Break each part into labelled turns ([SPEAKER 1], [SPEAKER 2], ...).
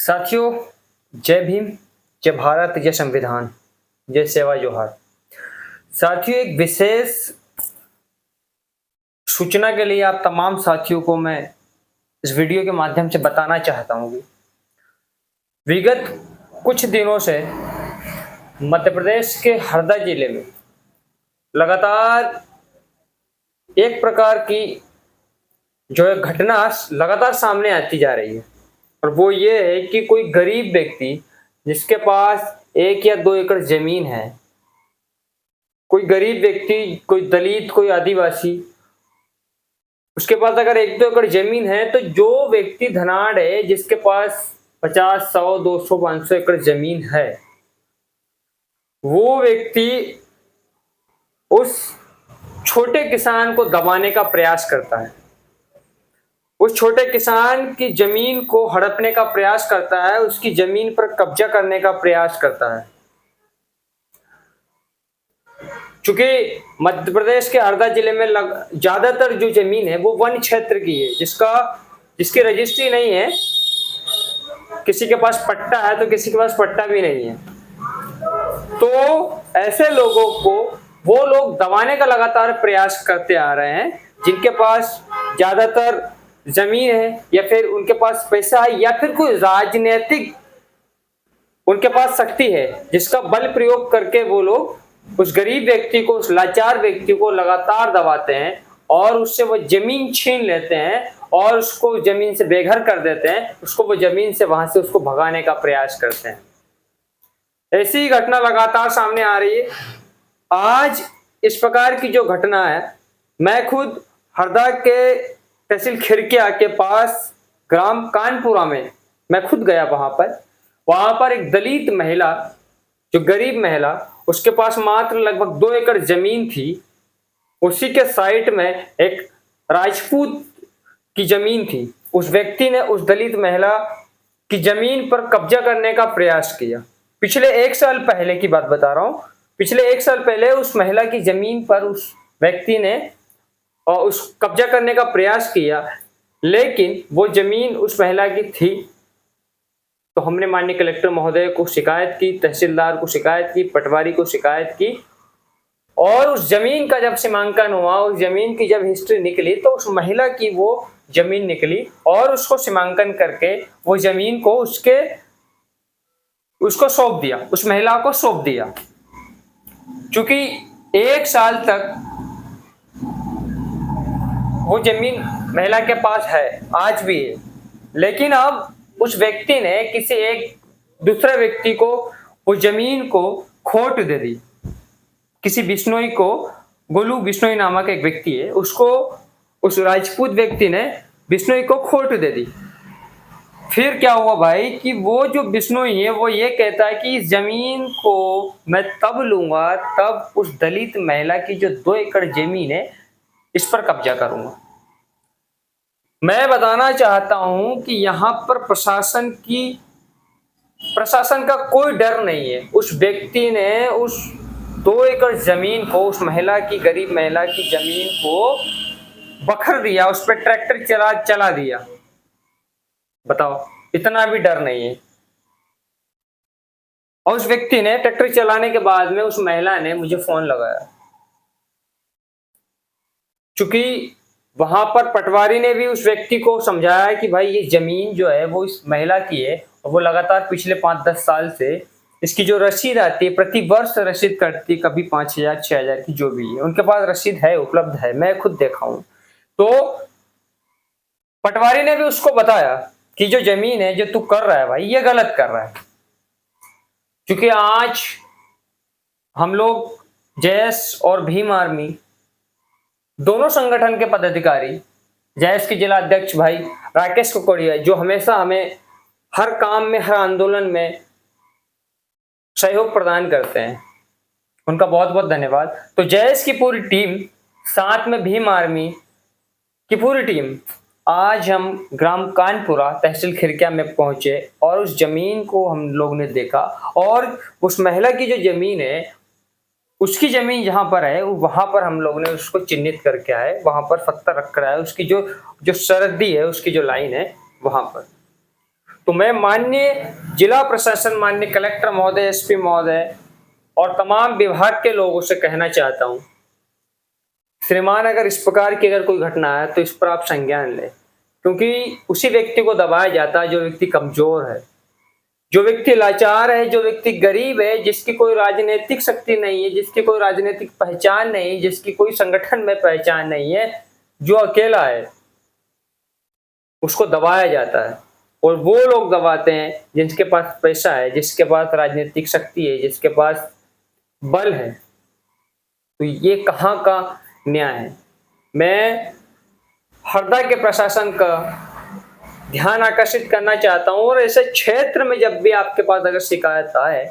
[SPEAKER 1] साथियों, जय भीम, जय भारत, जय संविधान, जय सेवा जोहार। साथियों, एक विशेष सूचना के लिए आप तमाम साथियों को मैं इस वीडियो के माध्यम से बताना चाहता हूँ कि विगत कुछ दिनों से मध्य प्रदेश के हरदा जिले में लगातार एक प्रकार की जो है घटना लगातार सामने आती जा रही है, और वो ये है कि कोई गरीब व्यक्ति जिसके पास 1 या 2 एकड़ जमीन है, कोई गरीब व्यक्ति, कोई दलित, कोई आदिवासी, उसके पास अगर 1-2 एकड़ जमीन है, तो जो व्यक्ति धनाढ़ है, जिसके पास 50, 100, 200, 500 एकड़ जमीन है, वो व्यक्ति उस छोटे किसान को दबाने का प्रयास करता है, उस छोटे किसान की जमीन को हड़पने का प्रयास करता है, उसकी जमीन पर कब्जा करने का प्रयास करता है। चूंकि मध्य प्रदेश के हरदा जिले में ज्यादातर जो जमीन है वो वन क्षेत्र की है, जिसकी रजिस्ट्री नहीं है, किसी के पास पट्टा है तो किसी के पास पट्टा भी नहीं है। तो ऐसे लोगों को वो लोग दबाने का लगातार प्रयास करते आ रहे हैं, जिनके पास ज्यादातर जमीन है, या फिर उनके पास पैसा है, या फिर कोई राजनीतिक उनके पास शक्ति है, जिसका बल प्रयोग करके वो लोग उस गरीब व्यक्ति को, उस लाचार व्यक्ति को लगातार दबाते हैं और उससे वो जमीन छीन लेते हैं और उसको जमीन से बेघर कर देते हैं, उसको वो जमीन से वहां से उसको भगाने का प्रयास करते हैं। ऐसी ही घटना लगातार सामने आ रही है। आज इस प्रकार की जो घटना है, मैं खुद हरदा के तहसील खिरकिया के पास ग्राम कानपुरा में मैं खुद गया। वहां पर एक दलित महिला, जो गरीब महिला, उसके पास मात्र लगभग 2 एकड़ जमीन थी। उसी के साइड में एक राजपूत की जमीन थी। उस व्यक्ति ने उस दलित महिला की जमीन पर कब्जा करने का प्रयास किया। पिछले 1 साल पहले की बात बता रहा हूं। पिछले 1 साल पहले उस महिला की जमीन पर उस व्यक्ति ने उस कब्जा करने का प्रयास किया, लेकिन वो जमीन उस महिला की थी। तो हमने माननीय कलेक्टर महोदय को शिकायत की, तहसीलदार को शिकायत की, पटवारी को शिकायत की, और उस जमीन का जब सीमांकन हुआ, उस जमीन की जब हिस्ट्री निकली, तो उस महिला की वो जमीन निकली और उसको सीमांकन करके वो जमीन को उसको सौंप दिया, उस महिला को सौंप दिया। क्योंकि 1 साल तक वो जमीन महिला के पास है, आज भी है, लेकिन अब उस व्यक्ति ने किसी एक दूसरे व्यक्ति को वो जमीन को खोट दे दी। किसी बिश्नोई को, गोलू बिश्नोई नामक एक व्यक्ति है, उसको, उस राजपूत व्यक्ति ने बिश्नोई को खोट दे दी। फिर क्या हुआ भाई कि वो जो बिश्नोई है वो ये कहता है कि इस जमीन को मैं तब लूंगा तब उस दलित महिला की जो 2 एकड़ जमीन है इस पर कब्जा करूंगा। मैं बताना चाहता हूं कि यहाँ पर प्रशासन का कोई डर नहीं है। उस व्यक्ति ने उस 2 एकड़ जमीन को, उस महिला की, गरीब महिला की जमीन को बखर दिया, उस पर ट्रैक्टर चला दिया। बताओ, इतना भी डर नहीं है। और उस व्यक्ति ने ट्रैक्टर चलाने के बाद में उस महिला ने मुझे फोन लगाया, क्योंकि वहां पर पटवारी ने भी उस व्यक्ति को समझाया कि भाई ये जमीन जो है वो इस महिला की है, और वो लगातार पिछले 5-10 साल से इसकी जो रसीद आती है, प्रति वर्ष रसीद कटती, कभी 5,000, 6,000 की जो भी है, उनके पास रसीद है, उपलब्ध है, मैं खुद देखा हूं। तो पटवारी ने भी उसको बताया कि जो जमीन है, जो तू कर रहा है भाई, ये गलत कर रहा है। क्योंकि आज हम लोग जैस और भीम आर्मी दोनों संगठन के पदाधिकारी, जैस के जिला अध्यक्ष भाई राकेश कुकड़िया, जो हमेशा हमें हर काम में, हर आंदोलन में सहयोग प्रदान करते हैं, उनका बहुत बहुत धन्यवाद। तो जैस की पूरी टीम, साथ में भीम आर्मी की पूरी टीम, आज हम ग्राम कानपुरा तहसील खिरकिया में पहुंचे और उस जमीन को हम लोग ने देखा, और उस महिला की जो जमीन है, उसकी जमीन जहां पर है, वहां पर हम लोग ने उसको चिन्हित करके आए, वहां पर पत्थर रख कर आए, उसकी जो सरहदी है, उसकी जो लाइन है वहां पर। तो मैं माननीय जिला प्रशासन, माननीय कलेक्टर महोदय, एसपी महोदय और तमाम विभाग के लोगों से कहना चाहता हूं, श्रीमान अगर इस प्रकार की अगर कोई घटना है तो इस पर आप संज्ञान लें, क्योंकि उसी व्यक्ति को दबाया जाता है जो व्यक्ति कमजोर है, जो व्यक्ति लाचार है, जो व्यक्ति गरीब है, जिसकी कोई राजनीतिक शक्ति नहीं है, जिसकी कोई राजनीतिक पहचान नहीं, जिसकी कोई संगठन में पहचान नहीं है, जो अकेला है, उसको दबाया जाता है। और वो लोग दबाते हैं जिनके पास पैसा है, जिसके पास राजनीतिक शक्ति है, जिसके पास बल है। तो ये कहाँ का न्याय है? मैं हरदा के प्रशासन का ध्यान आकर्षित करना चाहता हूं, और ऐसे क्षेत्र में जब भी आपके पास अगर शिकायत आए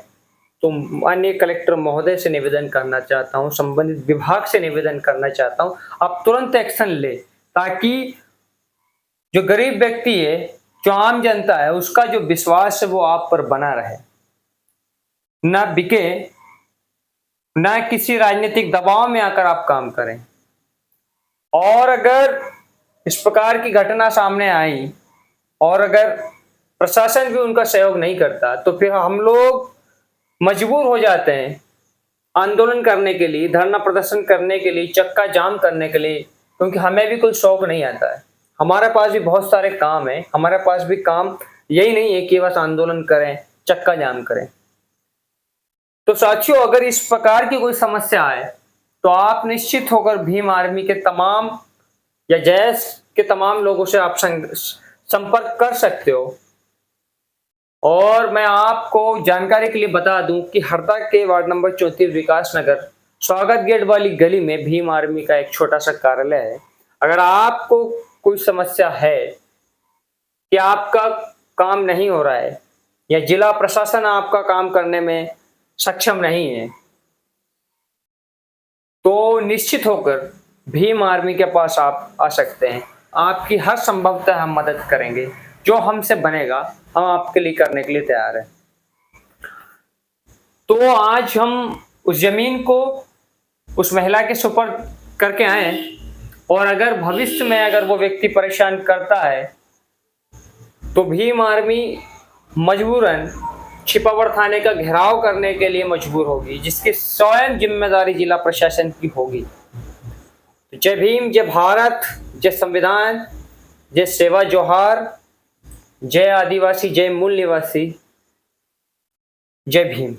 [SPEAKER 1] तो माननीय कलेक्टर महोदय से निवेदन करना चाहता हूं, संबंधित विभाग से निवेदन करना चाहता हूं, आप तुरंत एक्शन ले, ताकि जो गरीब व्यक्ति है, जो आम जनता है, उसका जो विश्वास है वो आप पर बना रहे, ना बिके, ना किसी राजनीतिक दबाव में आकर आप काम करें। और अगर इस प्रकार की घटना सामने आई और अगर प्रशासन भी उनका सहयोग नहीं करता तो फिर हम लोग मजबूर हो जाते हैं आंदोलन करने के लिए, धरना प्रदर्शन करने के लिए, चक्का जाम करने के लिए, क्योंकि हमें भी कोई शौक नहीं आता है। हमारे पास भी बहुत सारे काम है, हमारे पास भी काम यही नहीं है कि बस आंदोलन करें, चक्का जाम करें। तो साथियों, अगर इस प्रकार की कोई समस्या है तो आप निश्चित होकर भीम आर्मी के तमाम या जैश के तमाम लोगों से आप संपर्क कर सकते हो। और मैं आपको जानकारी के लिए बता दूं कि हरदा के वार्ड नंबर 34 विकास नगर स्वागत गेट वाली गली में भीम आर्मी का एक छोटा सा कार्यालय है। अगर आपको कोई समस्या है कि आपका काम नहीं हो रहा है या जिला प्रशासन आपका काम करने में सक्षम नहीं है, तो निश्चित होकर भीम आर्मी के पास आप आ सकते हैं। आपकी हर संभवतः हम मदद करेंगे, जो हमसे बनेगा हम आपके लिए करने के लिए तैयार हैं। तो आज हम उस जमीन को उस महिला के सुपर्द करके आए, और अगर भविष्य में अगर वो व्यक्ति परेशान करता है तो भीम आर्मी मजबूरन छिपावड़ थाने का घेराव करने के लिए मजबूर होगी, जिसकी स्वयं जिम्मेदारी जिला प्रशासन की होगी। तो जय भीम, जय भारत, जय संविधान, जय सेवा जोहार, जय आदिवासी, जय मूल निवासी, जय भीम।